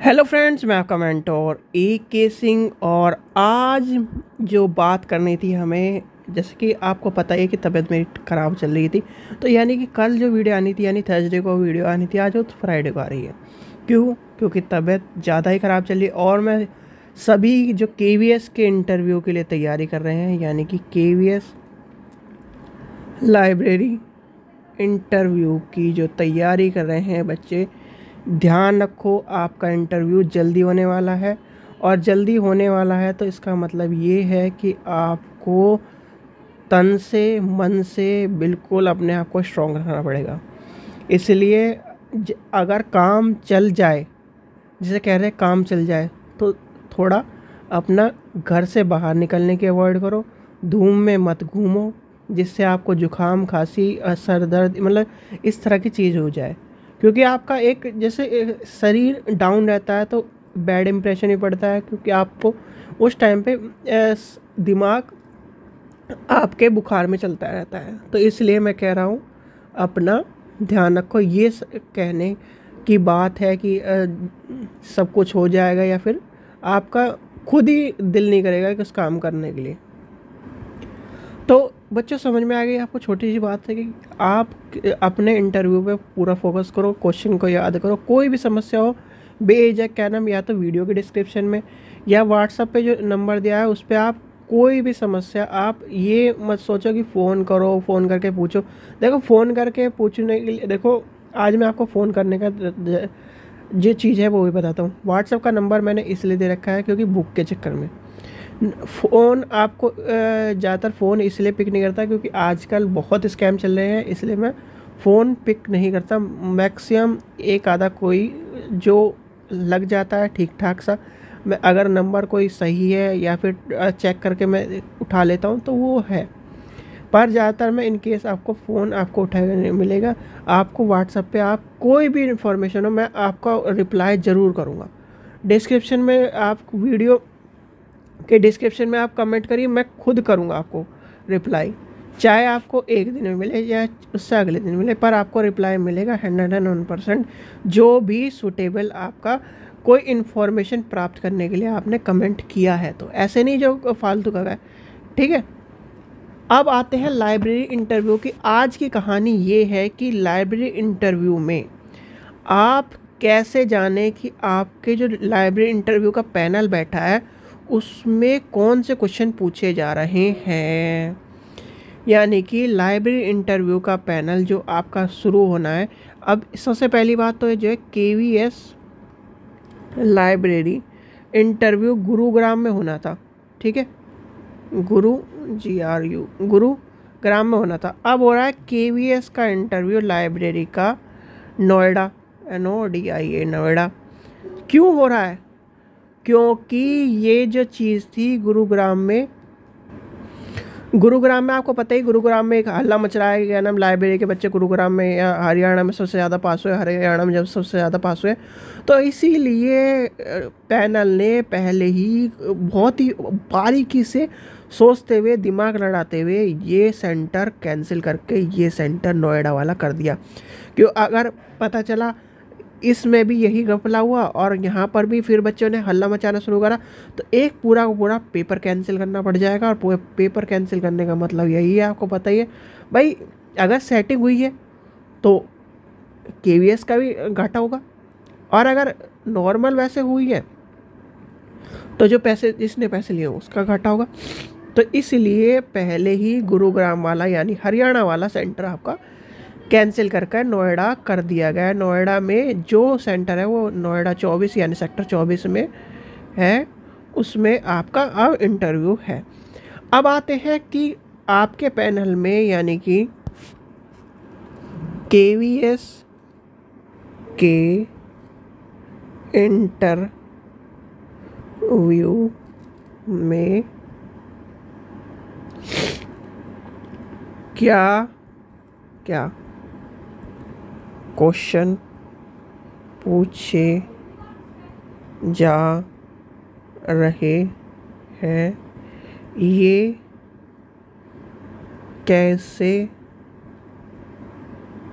Hello friends, मैं आपका mentor के सिंह। और आज जो बात करनी थी हमें, जैसे कि आपको पता ही है कि तबीयत मेरी ख़राब चल रही थी। तो यानी कि कल जो वीडियो आनी थी, यानी थर्सडे को वीडियो आनी थी, आज वो फ्राइडे को आ रही है। क्यों? क्योंकि तबीयत ज़्यादा ही ख़राब चल रही है। और मैं सभी जो KVS के इंटरव्यू के लिए तैयारी कर रहे हैं, यानी कि KVS लाइब्रेरी इंटरव्यू की जो तैयारी कर रहे हैं बच्चे, ध्यान रखो, आपका इंटरव्यू जल्दी होने वाला है। और जल्दी होने वाला है तो इसका मतलब ये है कि आपको तन से मन से बिल्कुल अपने आप को स्ट्रॉन्ग रखना पड़ेगा। इसलिए अगर काम चल जाए, जिसे कह रहे हैं काम चल जाए, तो थोड़ा अपना घर से बाहर निकलने की अवॉइड करो। धूम में मत घूमो, जिससे आपको जुकाम, खांसी, सर दर्द, मतलब इस तरह की चीज़ हो जाए। क्योंकि आपका एक जैसे शरीर डाउन रहता है तो बैड इम्प्रेशन ही पड़ता है, क्योंकि आपको उस टाइम पे दिमाग आपके बुखार में चलता रहता है। तो इसलिए मैं कह रहा हूँ, अपना ध्यान रखो। ये कहने की बात है कि सब कुछ हो जाएगा, या फिर आपका खुद ही दिल नहीं करेगा कि उस काम करने के लिए। तो बच्चों, समझ में आ गई आपको? छोटी सी बात है कि आप अपने इंटरव्यू पे पूरा फोकस करो, क्वेश्चन को याद करो। कोई भी समस्या हो, बेझिझक क्या नाम, या तो वीडियो के डिस्क्रिप्शन में या व्हाट्सएप पे जो नंबर दिया है उस पर आप कोई भी समस्या, आप ये मत सोचो कि फ़ोन करो, फ़ोन करके पूछो। देखो, फ़ोन करके पूछने के लिए, देखो आज मैं आपको फ़ोन करने का जो चीज़ है वो भी बताता हूँ। व्हाट्सएप का नंबर मैंने इसलिए दे रखा है क्योंकि बुक के चक्कर में फ़ोन आपको ज़्यादातर फ़ोन इसलिए पिक नहीं करता क्योंकि आजकल बहुत स्कैम चल रहे हैं, इसलिए मैं फ़ोन पिक नहीं करता। मैक्सिमम एक आधा कोई जो लग जाता है ठीक ठाक सा, मैं अगर नंबर कोई सही है या फिर चेक करके मैं उठा लेता हूँ तो वो है। पर ज़्यादातर मैं, इन केस आपको फ़ोन आपको उठाया नहीं मिलेगा, आपको व्हाट्सएप पे आप कोई भी इन्फॉर्मेशन हो, मैं आपका रिप्लाई ज़रूर करूँगा। डिस्क्रिप्शन में आप वीडियो के डिस्क्रिप्शन में आप कमेंट करिए, मैं खुद करूँगा आपको रिप्लाई। चाहे आपको एक दिन में मिले या उससे अगले दिन मिले, पर आपको रिप्लाई मिलेगा 101%। जो भी सूटेबल आपका कोई इन्फॉर्मेशन प्राप्त करने के लिए आपने कमेंट किया है, तो ऐसे नहीं जो फालतू का है। ठीक है, अब आते हैं लाइब्रेरी इंटरव्यू की। आज की कहानी ये है कि लाइब्रेरी इंटरव्यू में आप कैसे जाने कि आपके जो लाइब्रेरी इंटरव्यू का पैनल बैठा है उसमें कौन से क्वेश्चन पूछे जा रहे हैं। यानी कि लाइब्रेरी इंटरव्यू का पैनल जो आपका शुरू होना है। अब सबसे पहली बात तो जो है, KVS लाइब्रेरी इंटरव्यू गुरुग्राम में होना था। ठीक है, गुरुग्राम में होना था। अब हो रहा है KVS का इंटरव्यू लाइब्रेरी का नोएडा, NODIA, नोएडा। क्यों हो रहा है? क्योंकि ये जो चीज़ थी गुरुग्राम में आपको पता ही, गुरुग्राम में एक हल्ला मच रहा है, क्या नाम, लाइब्रेरी के बच्चे गुरुग्राम में या हरियाणा में सबसे ज़्यादा पास हुए, हरियाणा में जब सबसे ज़्यादा पास हुए, तो इसीलिए पैनल ने पहले ही बहुत ही बारीकी से सोचते हुए, दिमाग लड़ाते हुए ये सेंटर कैंसिल करके ये सेंटर नोएडा वाला कर दिया। क्यों? अगर पता चला इसमें भी यही घपला हुआ और यहाँ पर भी फिर बच्चों ने हल्ला मचाना शुरू करा, तो एक पूरा का पूरा पेपर कैंसिल करना पड़ जाएगा। और पेपर कैंसिल करने का मतलब यही है, आपको पता ही है भाई, अगर सेटिंग हुई है तो KVS का भी घाटा होगा, और अगर नॉर्मल वैसे हुई है तो जो पैसे, जिसने पैसे लिए उसका घाटा होगा। तो इसलिए पहले ही गुरुग्राम वाला यानी हरियाणा वाला सेंटर आपका कैंसिल करके नोएडा कर दिया गया है। नोएडा में जो सेंटर है वो नोएडा 24 यानी सेक्टर 24 में है, उसमें आपका अब इंटरव्यू है। अब आते हैं कि आपके पैनल में, यानी कि KVS के इंटरव्यू में क्या क्या क्वेश्चन पूछे जा रहे हैं, ये कैसे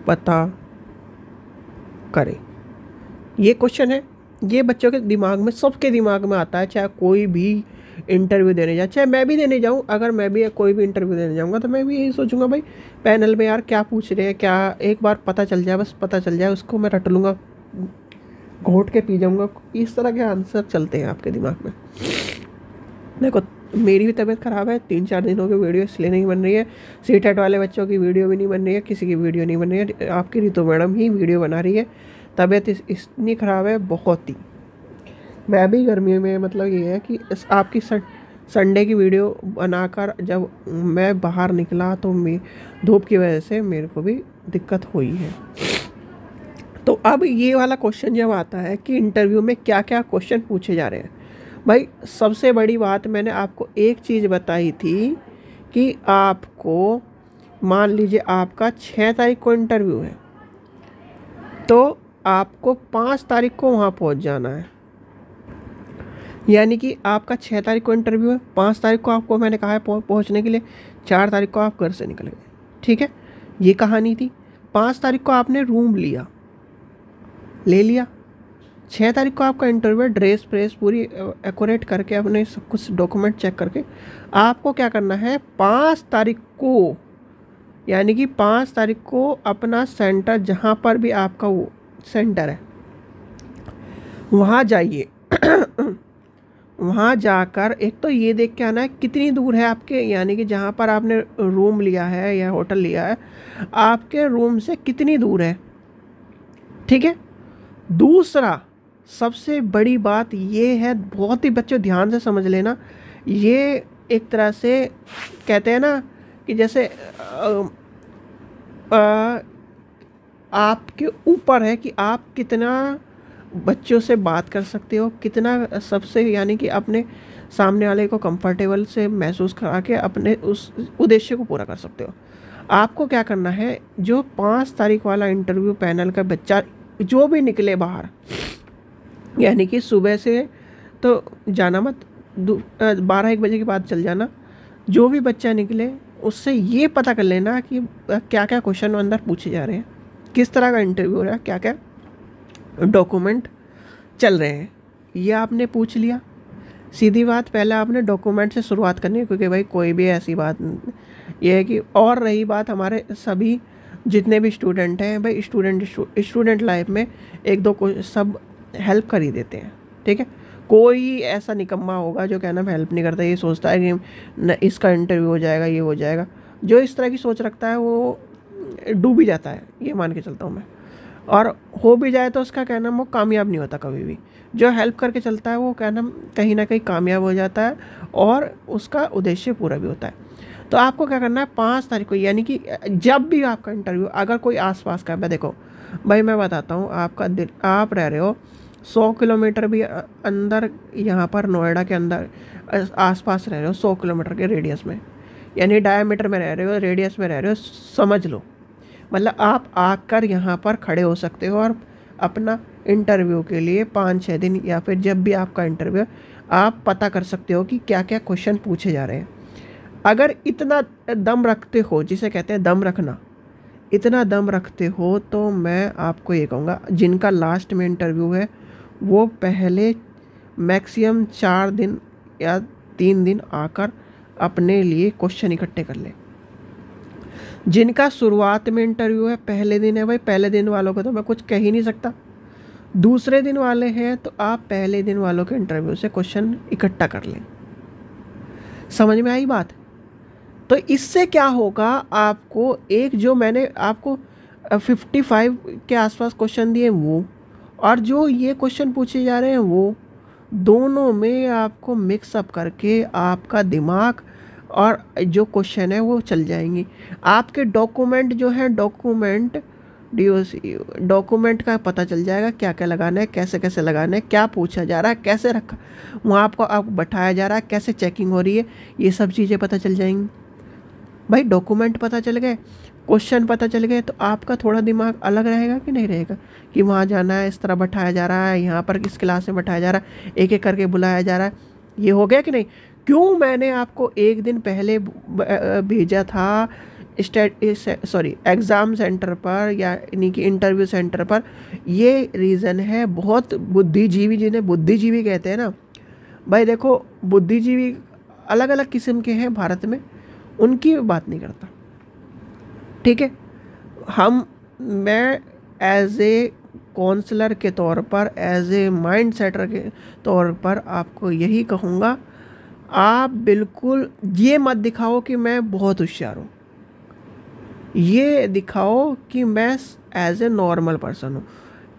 पता करें? ये क्वेश्चन है ये बच्चों के दिमाग में, सबके दिमाग में आता है, चाहे कोई भी इंटरव्यू देने जाए, चाहे मैं भी देने जाऊँ। अगर मैं भी कोई भी इंटरव्यू देने जाऊँगा तो मैं भी यही सोचूंगा भाई पैनल में यार क्या पूछ रहे हैं, क्या एक बार पता चल जाए, बस पता चल जाए, उसको मैं रट लूँगा, घोट के पी जाऊँगा। इस तरह के आंसर चलते हैं आपके दिमाग में। देखो मेरी भी तबीयत ख़राब है, 3-4 दिन हो गए वीडियो इसलिए नहीं बन रही है। सीटेट वाले बच्चों की वीडियो भी नहीं बन रही है, किसी की वीडियो नहीं बन रही है, आपकी रितु मैडम ही वीडियो बना रही है। तबीयत इतनी ख़राब है बहुत ही। मैं भी गर्मियों में, मतलब ये है कि आपकी संडे की वीडियो बनाकर जब मैं बाहर निकला तो धूप की वजह से मेरे को भी दिक्कत हुई है। तो अब ये वाला क्वेश्चन जब आता है कि इंटरव्यू में क्या क्या क्वेश्चन पूछे जा रहे हैं, भाई सबसे बड़ी बात मैंने आपको एक चीज़ बताई थी कि आपको मान लीजिए आपका 6 तारीख को इंटरव्यू है, तो आपको 5 तारीख को वहाँ पहुँच जाना है। यानी कि आपका 6 तारीख को इंटरव्यू है, 5 तारीख को आपको मैंने कहा है पहुँचने के लिए, 4 तारीख को आप घर से निकल गए। ठीक है, ये कहानी थी। 5 तारीख को आपने रूम ले लिया, 6 तारीख को आपका इंटरव्यू है, ड्रेस प्रेस पूरी एक्यूरेट करके अपने सब कुछ डॉक्यूमेंट चेक करके आपको क्या करना है, 5 तारीख को, यानी कि 5 तारीख को अपना सेंटर, जहाँ पर भी आपका वो सेंटर है वहाँ जाइए। वहाँ जाकर एक तो ये देख के आना है कितनी दूर है आपके, यानी कि जहाँ पर आपने रूम लिया है या होटल लिया है आपके रूम से कितनी दूर है। ठीक है, दूसरा सबसे बड़ी बात ये है, बहुत ही बच्चों ध्यान से समझ लेना, ये एक तरह से कहते हैं ना कि जैसे आपके ऊपर है कि आप कितना बच्चों से बात कर सकते हो, कितना सबसे, यानी कि अपने सामने वाले को कंफर्टेबल से महसूस करा के अपने उस उद्देश्य को पूरा कर सकते हो। आपको क्या करना है, जो 5 तारीख वाला इंटरव्यू पैनल का बच्चा जो भी निकले बाहर, यानी कि सुबह से तो जाना मत, 12-1 बजे के बाद चल जाना, जो भी बच्चा निकले उससे ये पता कर लेना कि क्या क्या क्वेश्चन अंदर पूछे जा रहे हैं, किस तरह का इंटरव्यू हो रहा है, क्या क्या डॉक्यूमेंट चल रहे हैं, ये आपने पूछ लिया। सीधी बात, पहले आपने डॉक्यूमेंट से शुरुआत करनी है, क्योंकि भाई कोई भी ऐसी बात ये है कि, और रही बात हमारे सभी जितने भी स्टूडेंट हैं, भाई स्टूडेंट लाइफ में एक दो को सब हेल्प कर ही देते हैं। ठीक है, कोई ऐसा निकम्मा होगा जो कहना मैं हेल्प नहीं करता, ये सोचता है कि न इसका इंटरव्यू हो जाएगा, ये हो जाएगा। जो इस तरह की सोच रखता है वो डूब ही जाता है, ये मान के चलता हूँ मैं। और हो भी जाए तो उसका कहना वो कामयाब नहीं होता कभी भी। जो हेल्प करके चलता है वो कहना कहीं ना कहीं कामयाब हो जाता है और उसका उद्देश्य पूरा भी होता है। तो आपको क्या करना है, 5 तारीख को, यानी कि जब भी आपका इंटरव्यू, अगर कोई आसपास का है, देखो भाई मैं बताता हूँ, आप रह रहे हो 100 किलोमीटर भी अंदर, यहाँ पर नोएडा के अंदर आसपास रह रहे हो 100 किलोमीटर के रेडियस में, यानी डायमीटर में रह रहे हो, रेडियस में रह रहे हो, समझ लो। मतलब आप आकर यहाँ पर खड़े हो सकते हो और अपना इंटरव्यू के लिए 5-6 दिन या फिर जब भी आपका इंटरव्यू आप पता कर सकते हो कि क्या क्या क्वेश्चन पूछे जा रहे हैं। अगर इतना दम रखते हो, जिसे कहते हैं दम रखना, इतना दम रखते हो तो मैं आपको ये कहूँगा, जिनका लास्ट में इंटरव्यू है वो पहले मैक्सिमम 4 दिन या 3 दिन आकर अपने लिए क्वेश्चन इकट्ठे कर ले। जिनका शुरुआत में इंटरव्यू है, पहले दिन है, भाई पहले दिन वालों को तो मैं कुछ कह ही नहीं सकता। दूसरे दिन वाले हैं तो आप पहले दिन वालों के इंटरव्यू से क्वेश्चन इकट्ठा कर लें। समझ में आई बात? तो इससे क्या होगा, आपको एक जो मैंने आपको 55 के आसपास क्वेश्चन दिए वो, और जो ये क्वेश्चन पूछे जा रहे हैं वो, दोनों में आपको मिक्सअप करके आपका दिमाग और जो क्वेश्चन है वो चल जाएंगी। आपके डॉक्यूमेंट जो है, डॉक्यूमेंट का पता चल जाएगा क्या क्या लगाना है, कैसे कैसे लगाना है, क्या पूछा जा रहा है, कैसे रखा वहाँ आपको बैठाया जा रहा है, कैसे चेकिंग हो रही है, ये सब चीज़ें पता चल जाएंगी। भाई डॉक्यूमेंट पता चल गए, क्वेश्चन पता चल गए, तो आपका थोड़ा दिमाग अलग रहेगा कि नहीं रहेगा, कि वहाँ जाना है, इस तरह बैठाया जा रहा है, यहाँ पर किस क्लास में बैठाया जा रहा है, एक एक करके बुलाया जा रहा है, ये हो गया कि नहीं। क्यों मैंने आपको एक दिन पहले भेजा था एग्ज़ाम सेंटर पर यानी कि इंटरव्यू सेंटर पर, ये रीज़न है। बहुत बुद्धिजीवी, जिन्हें बुद्धिजीवी कहते हैं ना भाई, देखो बुद्धिजीवी अलग अलग किस्म के हैं भारत में, उनकी बात नहीं करता, ठीक है। मैं एज ए काउंसलर के तौर पर, एज ए माइंड सेटर के तौर पर आपको यही कहूँगा, आप बिल्कुल ये मत दिखाओ कि मैं बहुत होशियार हूँ, ये दिखाओ कि मैं एज ए नॉर्मल पर्सन हूँ।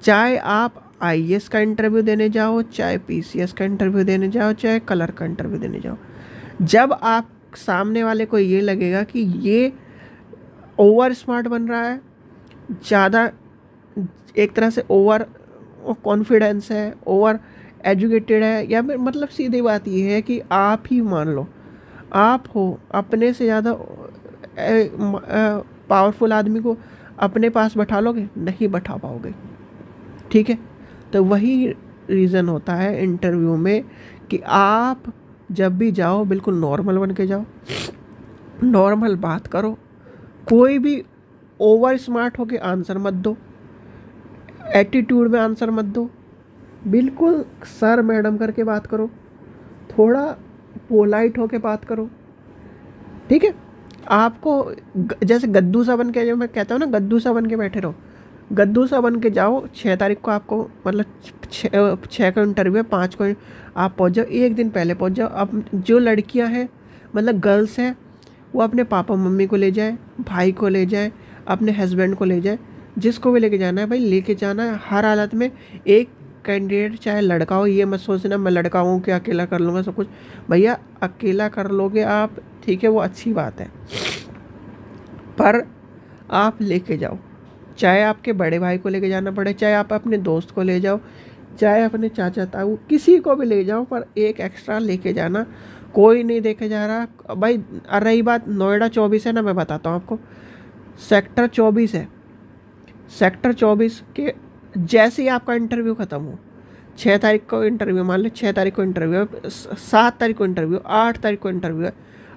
चाहे आप आईएएस का इंटरव्यू देने जाओ, चाहे पीसीएस का इंटरव्यू देने जाओ, चाहे कलर का इंटरव्यू देने जाओ, जब आप सामने वाले को ये लगेगा कि ये ओवर स्मार्ट बन रहा है, ज़्यादा एक तरह से ओवर कॉन्फिडेंस है, ओवर एजुकेटेड है, या फिर मतलब सीधी बात ये है कि आप ही मान लो आप हो, अपने से ज़्यादा पावरफुल आदमी को अपने पास बैठा लोगे, नहीं बैठा पाओगे, ठीक है। तो वही रीज़न होता है इंटरव्यू में कि आप जब भी जाओ बिल्कुल नॉर्मल बन के जाओ, नॉर्मल बात करो, कोई भी ओवर स्मार्ट होके आंसर मत दो, एटीट्यूड में आंसर मत दो, बिल्कुल सर मैडम करके बात करो, थोड़ा पोलाइट होके बात करो, ठीक है। आपको जैसे गद्दू सा बन के, जो मैं कहता हूँ ना, गद्दू सा बन के बैठे रहो, गद्दू सा बन के जाओ। 6 तारीख को आपको मतलब 6 का इंटरव्यू है, 5 को आप पहुँच जाओ, एक दिन पहले पहुँच जाओ। अब जो लड़कियाँ हैं मतलब गर्ल्स हैं, वो अपने पापा मम्मी को ले जाए, भाई को ले जाए, अपने हस्बैंड को ले जाए, जिसको भी लेके जाना है भाई लेके जाना है हर हालत में। एक कैंडिडेट चाहे लड़का हो, ये मत सोचना मैं लड़का हूँ कि अकेला कर लूँगा सब कुछ, भैया अकेला कर लोगे आप, ठीक है, वो अच्छी बात है, पर आप लेके जाओ। चाहे आपके बड़े भाई को लेके जाना पड़े, चाहे आप अपने दोस्त को ले जाओ, चाहे अपने चाचा ताऊ किसी को भी ले जाओ, पर एक एक्स्ट्रा लेके जाना। कोई नहीं देखे जा रहा भाई। रही बात नोएडा 24 है ना, मैं बताता हूँ आपको, सेक्टर 24 है। सेक्टर 24 के जैसे ही आपका इंटरव्यू ख़त्म हो, 6 तारीख को इंटरव्यू, मान लो 6 तारीख को इंटरव्यू है, 7 तारीख को इंटरव्यू, 8 तारीख को इंटरव्यू है,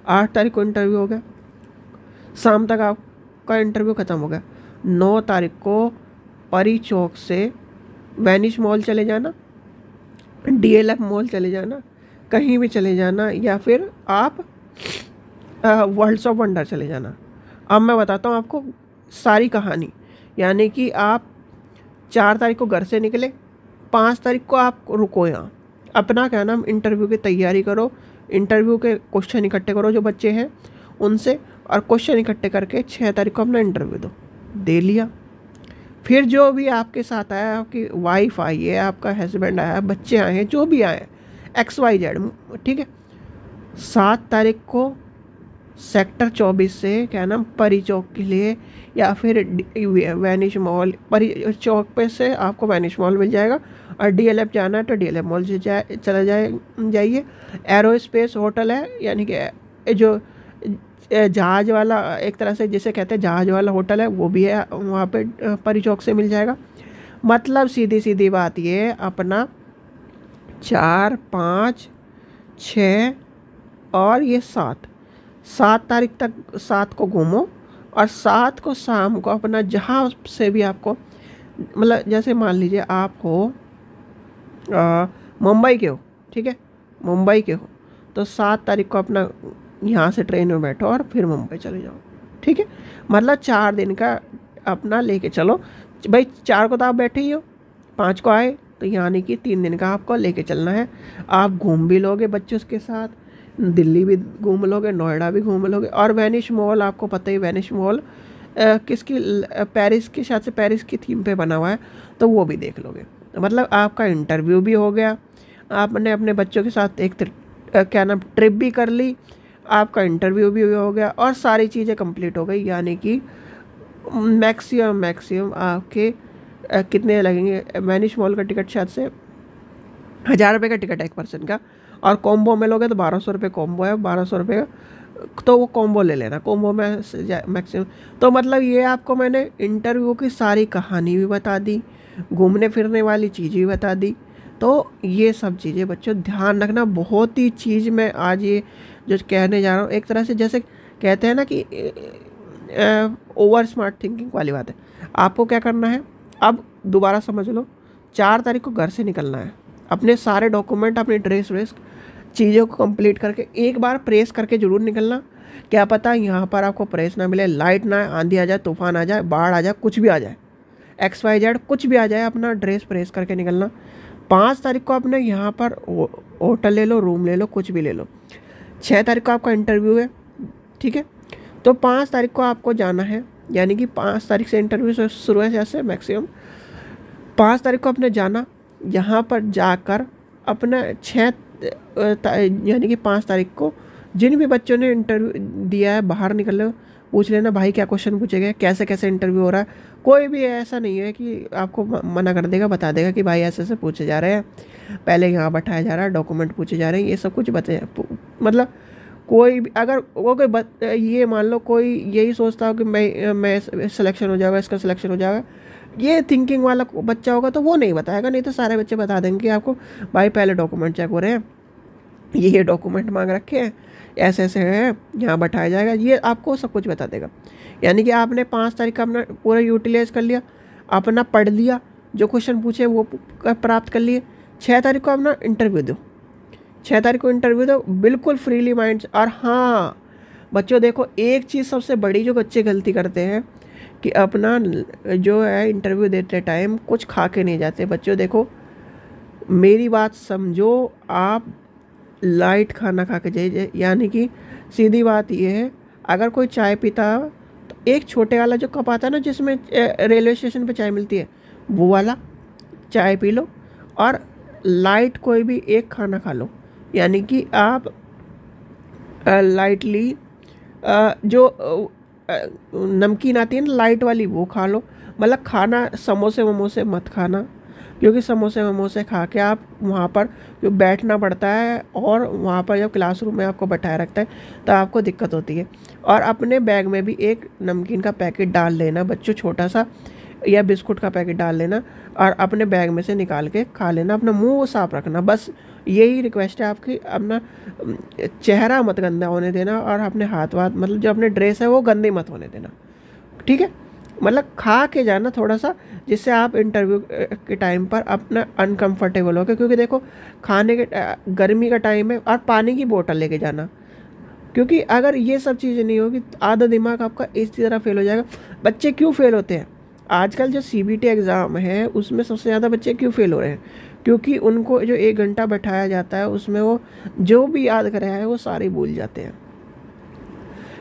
8 तारीख को इंटरव्यू हो गया, शाम तक आपका इंटरव्यू ख़त्म हो गया। 9 तारीख को परी चौक से वैनिश मॉल चले जाना, डीएलएफ मॉल चले जाना, कहीं भी चले जाना, या फिर आप वर्ल्ड्स ऑफ वंडर चले जाना। अब मैं बताता हूँ आपको सारी कहानी। यानी कि आप 4 तारीख को घर से निकले, 5 तारीख को आप रुको यहाँ, अपना क्या नाम इंटरव्यू की तैयारी करो, इंटरव्यू के क्वेश्चन इकट्ठे करो जो बच्चे हैं उनसे, और क्वेश्चन इकट्ठे करके 6 तारीख को अपना इंटरव्यू दे लिया। फिर जो भी आपके साथ आया, आपकी वाइफ आई है, आपका हस्बैंड आया, बच्चे आए हैं, जो भी आए XYZ, ठीक है। 7 तारीख को सेक्टर 24 से क्या नाम परी चौक के लिए, या फिर वैनिश मॉल, परी चौक पे से आपको वैनिश मॉल मिल जाएगा, और डीएलएफ जाना है तो डीएलएफ मॉल से जाइए। एरोस्पेस होटल है, यानी कि जो जहाज़ वाला, एक तरह से जिसे कहते हैं जहाज़ वाला होटल है, वो भी है वहाँ पे, परी चौक से मिल जाएगा। मतलब सीधी सीधी बात ये, अपना 4, 5, 6 और ये 7 तारीख तक 7 को घूमो, और 7 को शाम को अपना जहाँ से भी आपको, मतलब जैसे मान लीजिए आप हो मुंबई के हो, ठीक है, मुंबई के हो, तो 7 तारीख को अपना यहाँ से ट्रेन में बैठो और फिर मुंबई चले जाओ, ठीक है। मतलब 4 दिन का अपना लेके चलो भाई। 4 को तो आप बैठे ही हो, 5 को आए, तो यानी कि 3 दिन का आपको लेके चलना है। आप घूम भी लोगे बच्चों के साथ, दिल्ली भी घूम लोगे, नोएडा भी घूम लोगे, और वैनिश मॉल आपको पता ही, वैनिश मॉल किसकी, पेरिस के, शायद से पेरिस की थीम पे बना हुआ है, तो वो भी देख लोगे। मतलब आपका इंटरव्यू भी हो गया, आपने अपने बच्चों के साथ एक क्या नाम ट्रिप भी कर ली, आपका इंटरव्यू भी हो गया, और सारी चीज़ें कंप्लीट हो गई। यानी कि मैक्सिमम आपके कितने लगेंगे, वैनिश मॉल का टिकट शायद से 1000 रुपये का टिकट है एक पर्सन का, और कॉम्बो में लोगे तो 1200 रुपये कॉम्बो है, 1200 रुपये का, तो वो कॉम्बो ले लेना, कॉम्बो में मैक्सिमम। तो मतलब ये आपको मैंने इंटरव्यू की सारी कहानी भी बता दी, घूमने फिरने वाली चीज़ भी बता दी। तो ये सब चीज़ें बच्चों ध्यान रखना, बहुत ही चीज़ मैं आज ये जो कहने जा रहा हूँ, एक तरह से जैसे कहते हैं ना कि ओवर स्मार्ट थिंकिंग वाली बात है। आपको क्या करना है, अब दोबारा समझ लो, 4 तारीख को घर से निकलना है, अपने सारे डॉक्यूमेंट, अपनी ड्रेस व्रेस चीज़ों को कंप्लीट करके एक बार प्रेस करके ज़रूर निकलना। क्या पता यहाँ पर आपको प्रेस ना मिले, लाइट ना, आंधी आ जाए, तूफान आ जाए, बाढ़ आ जाए, कुछ भी आ जाए, XYZ कुछ भी आ जाए, अपना ड्रेस प्रेस करके निकलना। 5 तारीख को अपने यहाँ पर होटल ले लो, रूम ले लो, कुछ भी ले लो। 6 तारीख को आपका इंटरव्यू है, ठीक है। तो 5 तारीख को आपको जाना है, यानी कि 5 तारीख से इंटरव्यू शुरू है, जैसे मैक्सिमम 5 तारीख को अपने जाना। यहाँ पर जाकर अपना यानी कि 5 तारीख को जिन भी बच्चों ने इंटरव्यू दिया है बाहर निकल लो, पूछ लेना भाई क्या क्वेश्चन पूछे गए, कैसे कैसे इंटरव्यू हो रहा है। कोई भी ऐसा नहीं है कि आपको मना कर देगा, बता देगा कि भाई ऐसे ऐसे पूछे जा रहे हैं, पहले यहाँ बैठाया जा रहा है, डॉक्यूमेंट पूछे जा रहे हैं, ये सब कुछ मतलब कोई भी अगर वो कोई ये मान लो कोई यही सोचता हो कि मैं सिलेक्शन हो जाएगा, इसका सिलेक्शन हो जाएगा, ये थिंकिंग वाला बच्चा होगा तो वो नहीं बताएगा। नहीं तो सारे बच्चे बता देंगे कि आपको भाई पहले डॉक्यूमेंट चेक हो रहे हैं, ये डॉक्यूमेंट मांग रखे हैं, ऐसे ऐसे हैं, यहाँ बैठाया जाएगा, ये आपको सब कुछ बता देगा। यानी कि आपने 5 तारीख का अपना पूरा यूटिलाइज कर लिया, अपना पढ़ लिया, जो क्वेश्चन पूछे वो प्राप्त कर लिए। 6 तारीख को अपना इंटरव्यू दो, 6 तारीख को इंटरव्यू दो बिल्कुल फ्रीली माइंड। और हाँ बच्चों देखो, एक चीज़ सबसे बड़ी जो बच्चे गलती करते हैं कि अपना जो है इंटरव्यू देते टाइम कुछ खा के नहीं जाते। बच्चों देखो मेरी बात समझो, आप लाइट खाना खा के जाइए। यानी कि सीधी बात ये है, अगर कोई चाय पीता तो एक छोटे वाला जो कप आता है ना, जिसमें रेलवे स्टेशन पे चाय मिलती है, वो वाला चाय पी लो और लाइट कोई भी एक खाना खा लो। यानी कि आप लाइटली जो नमकीन आती है ना लाइट वाली, वो खा लो। मतलब खाना समोसे वमोसे मत खाना, क्योंकि समोसे वमोसे खा के आप वहाँ पर जो बैठना पड़ता है, और वहाँ पर जब क्लासरूम में आपको बैठाया रखता है तो आपको दिक्कत होती है। और अपने बैग में भी एक नमकीन का पैकेट डाल लेना बच्चों, छोटा सा, या बिस्कुट का पैकेट डाल लेना और अपने बैग में से निकाल के खा लेना। अपना मुंह साफ रखना, बस यही रिक्वेस्ट है आपकी। अपना चेहरा मत गंदा होने देना, और अपने हाथ वाथ मतलब जो अपने ड्रेस है वो गंदे मत होने देना, ठीक है। मतलब खा के जाना थोड़ा सा, जिससे आप इंटरव्यू के टाइम पर अपना अनकंफर्टेबल हो गए। क्योंकि देखो खाने के गर्मी का टाइम है, और पानी की बोतल लेके जाना, क्योंकि अगर ये सब चीज़ें नहीं होगी आधा दिमाग आपका इसी तरह फेल हो जाएगा। बच्चे क्यों फेल होते हैं आजकल? जो CBT एग्ज़ाम है उसमें सबसे ज़्यादा बच्चे क्यों फेल हो रहे हैं? क्योंकि उनको जो 1 घंटा बैठाया जाता है उसमें वो जो भी याद कराया है वो सारे भूल जाते हैं।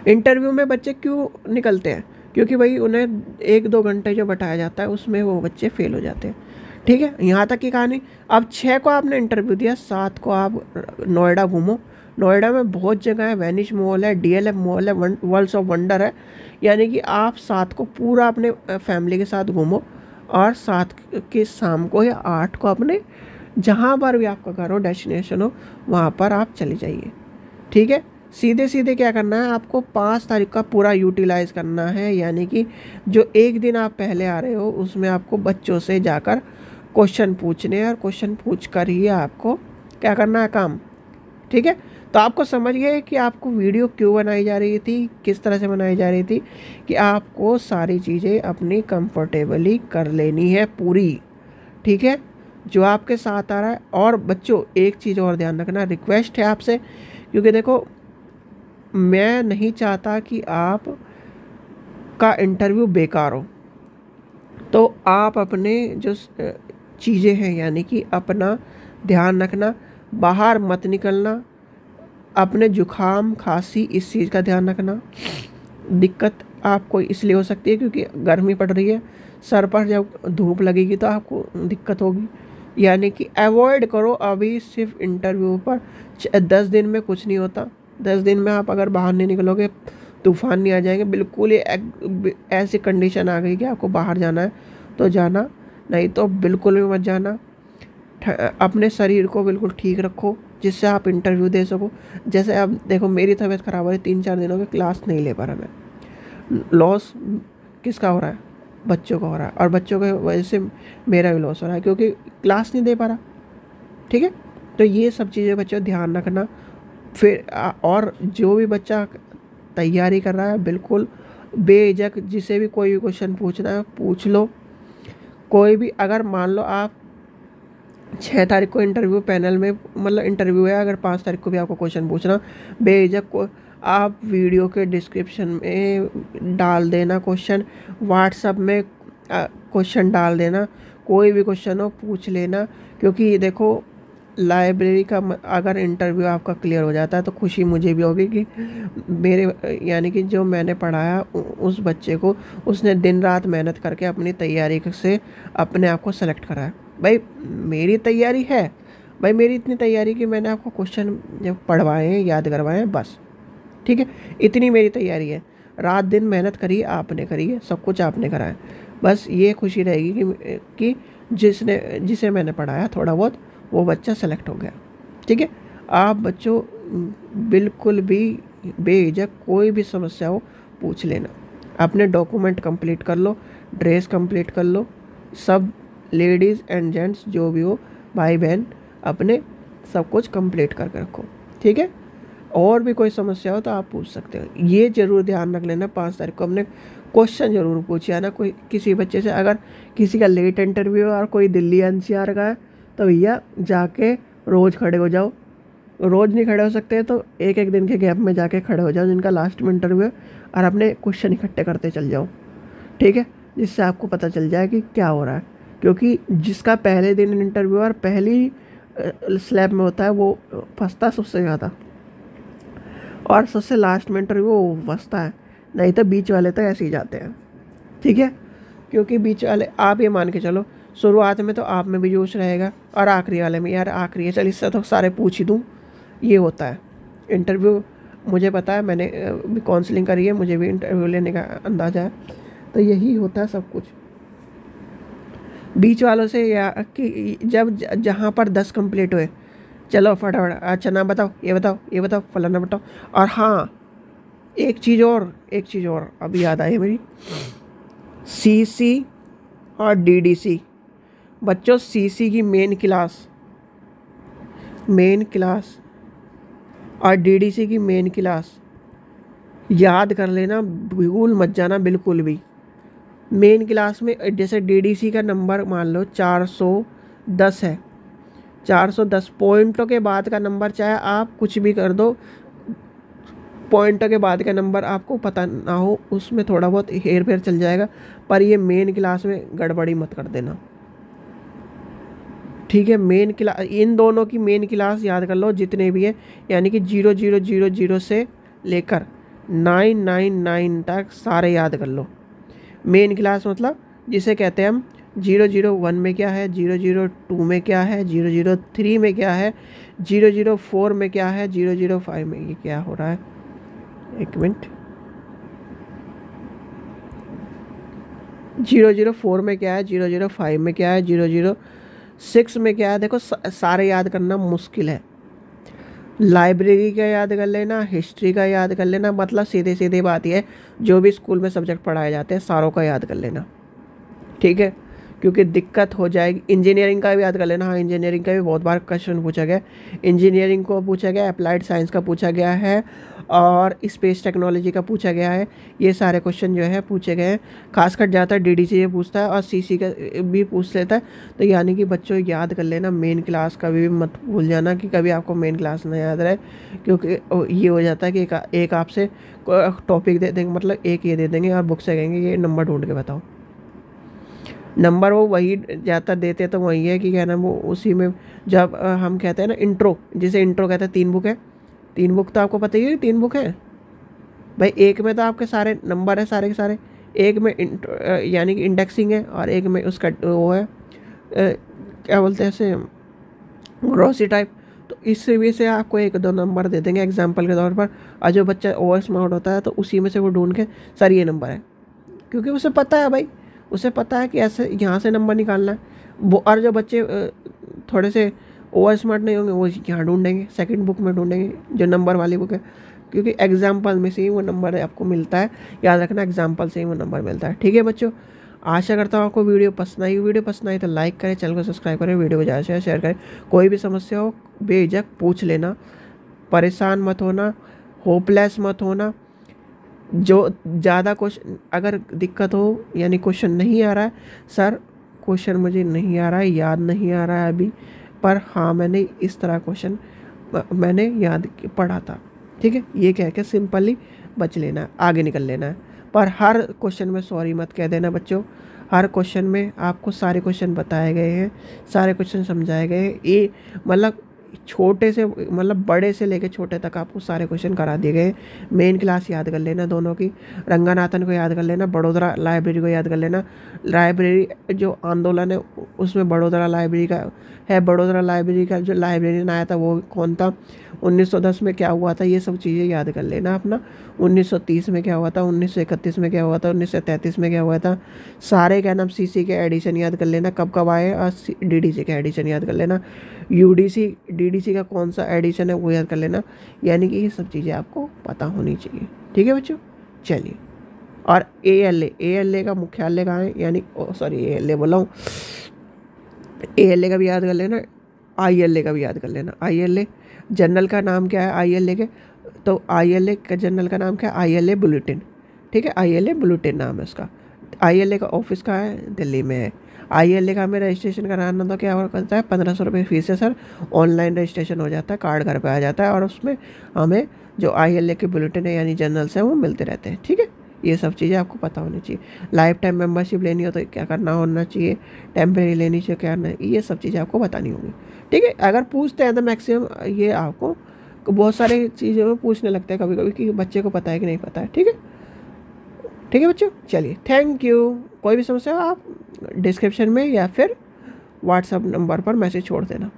इंटरव्यू में बच्चे क्यों निकलते हैं? क्योंकि भाई उन्हें 1-2 घंटे जो बैठाया जाता है उसमें वो बच्चे फेल हो जाते हैं, ठीक है। यहाँ तक की कहानी। अब 6 को आपने इंटरव्यू दिया, 7 को आप नोएडा घूमो। नोएडा में बहुत जगह है, वेनिश मॉल है, DLF मॉल है, वर्ल्ड्स ऑफ वंडर है। यानी कि आप 7 को पूरा अपने फैमिली के साथ घूमो, और 7 के शाम को या 8 को अपने जहाँ पर भी आपका घर हो, डेस्टिनेशन हो, वहाँ पर आप चले जाइए, ठीक है। सीधे सीधे क्या करना है आपको, 5 तारीख का पूरा यूटिलाइज़ करना है। यानी कि जो एक दिन आप पहले आ रहे हो उसमें आपको बच्चों से जाकर क्वेश्चन पूछने हैं, और क्वेश्चन पूछ कर ही आपको क्या करना है काम, ठीक है। तो आपको समझ गए कि आपको वीडियो क्यों बनाई जा रही थी, किस तरह से बनाई जा रही थी, कि आपको सारी चीज़ें अपनी कंफर्टेबली कर लेनी है पूरी, ठीक है, जो आपके साथ आ रहा है। और बच्चों एक चीज़ और ध्यान रखना, रिक्वेस्ट है आपसे, क्योंकि देखो मैं नहीं चाहता कि आप का इंटरव्यू बेकार हो। तो आप अपने जो चीज़ें हैं, यानी कि अपना ध्यान रखना, बाहर मत निकलना, अपने जुखाम खांसी इस चीज़ का ध्यान रखना। दिक्कत आपको इसलिए हो सकती है क्योंकि गर्मी पड़ रही है, सर पर जब धूप लगेगी तो आपको दिक्कत होगी। यानी कि अवॉइड करो अभी सिर्फ इंटरव्यू पर। 10 दिन में कुछ नहीं होता, 10 दिन में आप अगर बाहर नहीं निकलोगे तूफान नहीं आ जाएंगे। बिल्कुल ही ऐसी कंडीशन आ गई कि आपको बाहर जाना है तो जाना, नहीं तो बिल्कुल भी मत जाना। अपने शरीर को बिल्कुल ठीक रखो जिससे आप इंटरव्यू दे सको। जैसे अब देखो मेरी तबीयत ख़राब हो रही, 3-4 दिनों के क्लास नहीं ले पा रहा मैं। लॉस किसका हो रहा है? बच्चों का हो रहा है, और बच्चों के वजह से मेरा भी लॉस हो रहा है क्योंकि क्लास नहीं दे पा रहा, ठीक है। तो ये सब चीज़ें बच्चों ध्यान रखना। फिर और जो भी बच्चा तैयारी कर रहा है बिल्कुल बेझिझक जिसे भी कोई भी क्वेश्चन पूछना है पूछ लो। कोई भी, अगर मान लो आप 6 तारीख को इंटरव्यू पैनल में मतलब इंटरव्यू है, अगर 5 तारीख को भी आपको क्वेश्चन पूछना, बेझिझक को आप वीडियो के डिस्क्रिप्शन में डाल देना क्वेश्चन, व्हाट्सएप में क्वेश्चन डाल देना, कोई भी क्वेश्चन हो पूछ लेना। क्योंकि देखो लाइब्रेरी का अगर इंटरव्यू आपका क्लियर हो जाता है तो खुशी मुझे भी होगी कि मेरे यानी कि जो मैंने पढ़ाया उस बच्चे को उसने दिन रात मेहनत करके अपनी तैयारी से अपने आप को सेलेक्ट करा है। भाई मेरी तैयारी है, भाई मेरी इतनी तैयारी कि मैंने आपको क्वेश्चन जब पढ़वाए हैं याद करवाए हैं बस, ठीक है, इतनी मेरी तैयारी है। रात दिन मेहनत करी आपने, करी है, सब कुछ आपने करा है। बस ये खुशी रहेगी कि जिसे मैंने पढ़ाया थोड़ा बहुत वो बच्चा सेलेक्ट हो गया। ठीक है, आप बच्चों बिल्कुल भी बेझिझक कोई भी समस्या हो पूछ लेना। अपने डॉक्यूमेंट कंप्लीट कर लो, ड्रेस कंप्लीट कर लो, सब लेडीज़ एंड जेंट्स जो भी हो, भाई बहन, अपने सब कुछ कंप्लीट करके रखो। ठीक है, और भी कोई समस्या हो तो आप पूछ सकते हो। ये ज़रूर ध्यान रख लेना 5 तारीख को अपने क्वेश्चन ज़रूर पूछिए ना। कोई किसी बच्चे से अगर किसी का लेट इंटरव्यू और कोई दिल्ली एनसीआर का है तो भैया जाके रोज़ खड़े हो जाओ। रोज़ नहीं खड़े हो सकते तो एक एक दिन के गैप में जाके खड़े हो जाओ जिनका लास्ट में इंटरव्यू है, और अपने क्वेश्चन इकट्ठे करते चल जाओ। ठीक है, जिससे आपको पता चल जाए कि क्या हो रहा है। क्योंकि जिसका पहले दिन इंटरव्यू और पहली स्लैब में होता है वो फंसता सबसे ज़्यादा, और सबसे लास्ट में इंटरव्यू वो फंसता है, नहीं तो बीच वाले तो ऐसे ही जाते हैं। ठीक है, क्योंकि बीच वाले आप ये मान के चलो शुरुआत में तो आप में भी जोश रहेगा और आखिरी वाले में यार आखिरी है चल इससे तो सारे पूछ ही दूँ, ये होता है इंटरव्यू। मुझे पता है, मैंने भी काउंसलिंग करी है, मुझे भी इंटरव्यू लेने का अंदाज़ा है, तो यही होता है सब कुछ। बीच वालों से या कि जब जहाँ पर 10 कंप्लीट हुए चलो फटाफट अच्छा नाम बताओ, ये बताओ, ये बताओ, फलाना बताओ। और हाँ एक चीज़ और अभी याद आई मेरी, सीसी और डीडीसी। बच्चों सीसी की मेन क्लास और डीडीसी की मेन क्लास याद कर लेना, भूल मत जाना बिल्कुल भी। मेन क्लास में जैसे डीडीसी का नंबर मान लो 410 है, 410 पॉइंटों के बाद का नंबर, चाहे आप कुछ भी कर दो, पॉइंटों के बाद का नंबर आपको पता ना हो उसमें थोड़ा बहुत हेर फेर चल जाएगा, पर ये मेन क्लास में गड़बड़ी मत कर देना। ठीक है, मेन क्लास, इन दोनों की मेन क्लास याद कर लो जितने भी हैं, यानी कि 0000 से लेकर 999 तक सारे याद कर लो। मेन क्लास मतलब जिसे कहते हैं हम 001 में क्या है, 002 में क्या है, 003 में क्या है, 004 में क्या है, 005 में ये क्या हो रहा है, एक मिनट, 004 में क्या है, 005 में क्या है, 006 में क्या है। देखो सारे याद करना मुश्किल है। लाइब्रेरी का याद कर लेना, हिस्ट्री का याद कर लेना, मतलब सीधे सीधे बात यह है जो भी स्कूल में सब्जेक्ट पढ़ाए जाते हैं सारों का याद कर लेना। ठीक है, क्योंकि दिक्कत हो जाएगी। इंजीनियरिंग का भी याद कर लेना, हाँ इंजीनियरिंग का भी बहुत बार क्वेश्चन पूछा गया, इंजीनियरिंग को पूछा गया, अप्लाइड साइंस का पूछा गया है और स्पेस टेक्नोलॉजी का पूछा गया है। ये सारे क्वेश्चन जो है पूछे गए हैं, खासकर ज़्यादातर डीडीसी ये पूछता है और सीसी का भी पूछ लेता है। तो यानी कि बच्चों याद कर लेना, मेन क्लास कभी भी मत भूल जाना कि कभी आपको मेन क्लास ना याद रहे, क्योंकि ये हो जाता है कि एक आपसे टॉपिक दे देंगे, मतलब एक ये दे देंगे और बुक से कहेंगे ये नंबर ढूंढ के बताओ। नंबर वो वही ज़्यादातर देते तो वही है कि क्या नाम वो उसी में, जब हम कहते हैं ना इंट्रो, जिसे इंट्रो कहते हैं, 3 बुक है, 3 बुक तो आपको पता ही है 3 बुक है भाई। एक में तो आपके सारे नंबर है सारे के सारे, एक में यानी कि इंडेक्सिंग है और एक में उसका वो है क्या बोलते हैं ऐसे ग्रॉसरी टाइप। तो इससे भी से आपको 1-2 नंबर दे देंगे एग्जाम्पल के तौर पर, और जो बच्चा ओवर स्मार्ट होता है तो उसी में से वो ढूंढ के सर ये नंबर है, क्योंकि उसे पता है भाई, उसे पता है कि ऐसे यहाँ से नंबर निकालना है वो। और जो बच्चे थोड़े से ओवर स्मार्ट नहीं होंगे वो यहाँ ढूंढेंगे, सेकंड बुक में ढूंढेंगे जो नंबर वाली बुक है, क्योंकि एग्जाम्पल में से ही वो नंबर आपको मिलता है। याद रखना, एग्जाम्पल से ही वो नंबर मिलता है। ठीक है बच्चों, आशा करता हूँ आपको वीडियो पसंद आई। वीडियो पसंद आई तो लाइक करें, चैनल को सब्सक्राइब करें, वीडियो को ज़्यादा से शेयर करें। कोई भी समस्या हो बेझिझक पूछ लेना, परेशान मत होना, होपलेस मत होना, जो ज़्यादा क्वेश्चन अगर दिक्कत हो, यानी क्वेश्चन नहीं आ रहा है, सर क्वेश्चन मुझे नहीं आ रहा है, याद नहीं आ रहा है अभी, पर हाँ मैंने इस तरह क्वेश्चन मैंने पढ़ा था, ठीक है, ये कह के सिंपली बच लेना है, आगे निकल लेना है। पर हर क्वेश्चन में सॉरी मत कह देना बच्चों। हर क्वेश्चन में आपको सारे क्वेश्चन बताए गए हैं, सारे क्वेश्चन समझाए गए हैं। ये मतलब छोटे से मतलब बड़े से लेके छोटे तक आपको सारे क्वेश्चन करा दिए गए। मेन क्लास याद कर लेना दोनों की, रंगानाथन को याद कर लेना, बड़ोदरा लाइब्रेरी को याद कर लेना। लाइब्रेरी जो आंदोलन है उसमें बड़ोदरा लाइब्रेरी का है, बड़ोदरा लाइब्रेरी का जो लाइब्रेरियन आया था वो कौन था, 1910 में क्या हुआ था, ये सब चीज़ें याद कर लेना अपना। 1930 में क्या हुआ था, 1931 में क्या हुआ था, 1933 में क्या हुआ था, सारे क्या नाम सीसी के एडिशन याद कर लेना, कब कब आए, और डीडीसी के एडिशन याद कर लेना, यूडीसी डीडीसी का कौन सा एडिशन है वो याद कर लेना। यानी कि ये सब चीज़ें आपको पता होनी चाहिए, ठीक है बच्चों। चलिए, और एएलए का मुख्यालय कहाँ है, यानी सॉरी एएलए बोला हूँ, एएलए का भी याद कर लेना, आईएलए का भी याद कर लेना। आईएलए जनरल का नाम क्या है आईएलए के, तो आईएलए का जनरल का नाम क्या है, आईएलए बुलेटिन, ठीक है, आईएलए बुलेटिन नाम है उसका। आईएलए का ऑफिस कहाँ है, दिल्ली में है। आईएलए का हमें रजिस्ट्रेशन कराना तो क्या करता है, 1500 रुपये फीस है सर, ऑनलाइन रजिस्ट्रेशन हो जाता है, कार्ड घर पे आ जाता है, और उसमें हमें जो आईएलए के बुलेटिन है यानी जर्नल्स हैं वो मिलते रहते हैं, ठीक है। ये सब चीज़ें आपको पता होनी चाहिए। लाइफ टाइम मेंबरशिप लेनी हो तो क्या करना होना चाहिए, टेम्परेरी लेनी चाहिए क्या करना, ये सब चीज़ें आपको बतानी होंगी, ठीक है। अगर पूछते हैं तो मैक्सिमम ये आपको बहुत सारे चीज़ों में पूछने लगते हैं कभी कभी कि बच्चे को पता है कि नहीं पता है, ठीक है, ठीक है बच्चों। चलिए, थैंक यू। कोई भी समस्या आप डिस्क्रिप्शन में या फिर व्हाट्सएप नंबर पर मैसेज छोड़ देना।